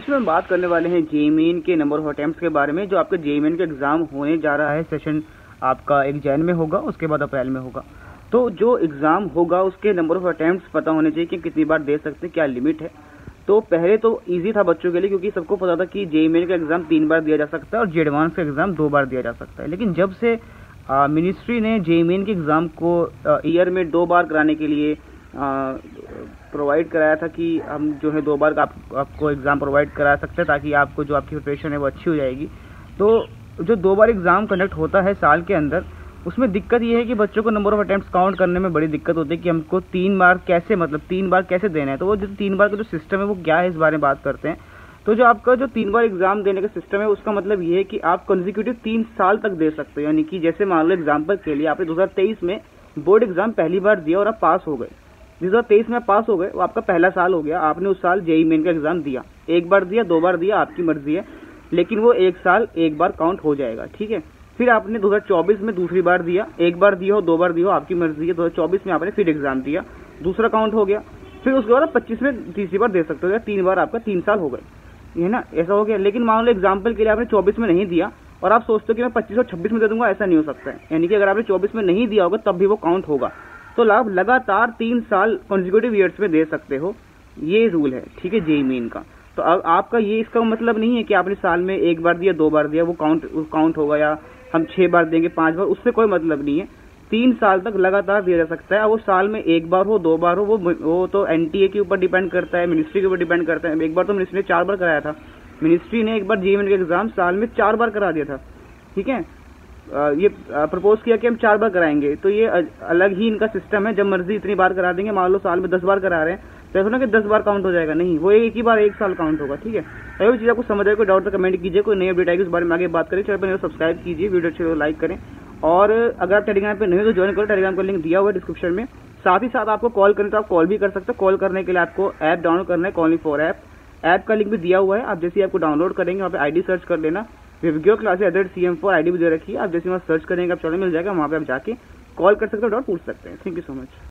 इसमें हम बात करने वाले हैं जेईई मेन के नंबर ऑफ अटेम्प्ट्स के बारे में। जो आपका जेईई मेन का एग्ज़ाम होने जा रहा है, सेशन आपका एक जैन में होगा, उसके बाद अप्रैल में होगा। तो जो एग्ज़ाम होगा उसके नंबर ऑफ अटेम्प्ट्स पता होने चाहिए कि कितनी बार दे सकते हैं, क्या लिमिट है। तो पहले तो ईजी था बच्चों के लिए, क्योंकि सबको पता था कि जेईई मेन का एग्ज़ाम 3 बार दिया जा सकता है और जेईई एडवांस का एग्ज़ाम 2 बार दिया जा सकता है। लेकिन जब से मिनिस्ट्री ने जेईई मेन के एग्ज़ाम को ईयर में 2 बार कराने के लिए प्रोवाइड कराया था कि हम जो है 2 बार आपको एग्ज़ाम प्रोवाइड करा सकते हैं, ताकि आपको जो आपकी प्रिपरेशन है वो अच्छी हो जाएगी। तो जो 2 बार एग्ज़ाम कंडक्ट होता है साल के अंदर, उसमें दिक्कत ये है कि बच्चों को नंबर ऑफ अटेम्प्ट्स काउंट करने में बड़ी दिक्कत होती है कि हमको 3 बार कैसे, मतलब 3 बार कैसे देना है। तो वो जो 3 बार का जो सिस्टम है वो क्या है, इस बारे में बात करते हैं। तो जो आपका जो 3 बार एग्ज़ाम देने का सिस्टम है, उसका मतलब ये है कि आप कंसेक्यूटिव 3 साल तक दे सकते हो। यानी कि जैसे मान लो एग्जाम्पल के लिए आपने 2023 में बोर्ड एग्ज़ाम पहली बार दिया और आप पास हो गए, 2023 में पास हो गए, वो आपका पहला साल हो गया। आपने उस साल जेईई मेन का एग्ज़ाम दिया, 1 बार दिया, 2 बार दिया, आपकी मर्जी है, लेकिन वो 1 साल 1 बार काउंट हो जाएगा, ठीक है। फिर आपने 2024 में दूसरी बार दिया, 1 बार दिया हो, 2 बार दिया हो, आपकी मर्जी है। 2024 में आपने फिर एग्ज़ाम दिया, दूसरा काउंट हो गया। फिर उसके बाद आप 25 में तीसरी बार दे सकते हो, 3 बार आपका 3 साल हो गए, है ना, ऐसा हो गया। लेकिन मान लो एग्जाम्पल के लिए आपने 24 में नहीं दिया और आप सोचते हो कि मैं 25 और 26 में दे दूंगा, ऐसा नहीं हो सकता है। यानी कि अगर आपने 24 में नहीं दिया होगा तब भी वो काउंट होगा। तो आप लगातार 3 साल कंसेक्यूटिव ईयर्स में दे सकते हो, ये रूल है, ठीक है, जेईई मेन का। तो अब आपका ये इसका मतलब नहीं है कि आपने साल में 1 बार दिया, 2 बार दिया वो काउंट होगा, या हम 6 बार देंगे, 5 बार, उससे कोई मतलब नहीं है। 3 साल तक लगातार दिया जा सकता है। वो साल में 1 बार हो, 2 बार हो, वो तो एनटीए के ऊपर डिपेंड करता है, मिनिस्ट्री के ऊपर डिपेंड करता है। एक बार तो मिनिस्ट्री ने 4 बार कराया था, मिनिस्ट्री ने एक बार जेईई मेन का एग्ज़ाम साल में 4 बार करा दिया था, ठीक है। ये प्रपोज किया कि हम 4 बार कराएंगे, तो ये अलग ही इनका सिस्टम है। जब मर्जी इतनी बार करा देंगे। मान लो साल में 10 बार करा रहे हैं, तो ऐसा ना कि 10 बार काउंट हो जाएगा, नहीं, वो एक ही बार 1 साल काउंट होगा, ठीक है। अगर चीज़ आपको समझ आए, कोई डाउट तो कमेंट कीजिए, कोई नई अपडेट आएगी उस बारे में आगे बात करें। चैनल पर सब्सक्राइब कीजिए, वीडियो अच्छे तो लाइक करें, और अगर आप टेलीग्राम पे नहीं हो तो ज्वाइन करो, टेलीग्राम का लिंक दिया हुआ है डिस्क्रिप्शन में। साथ ही साथ आपको कॉल करें तो आप कॉल भी कर सकते हो। कॉल करने के लिए आपको ऐप डाउनलोड करना है, कॉलिंग फॉर ऐप का लिंक भी दिया हुआ है। आप जैसे आपको डाउनलोड करेंगे वहाँ पे आईडी सर्च कर लेना, विवग्यो क्लासेस @cm4 आईडी भी दे रखी है। आप जैसे वहाँ सर्च करेंगे आप चैनल मिल जाएगा, वहाँ पे आप जाके कॉल कर सकते हो, डाउट पूछ सकते हैं। Thank you so much.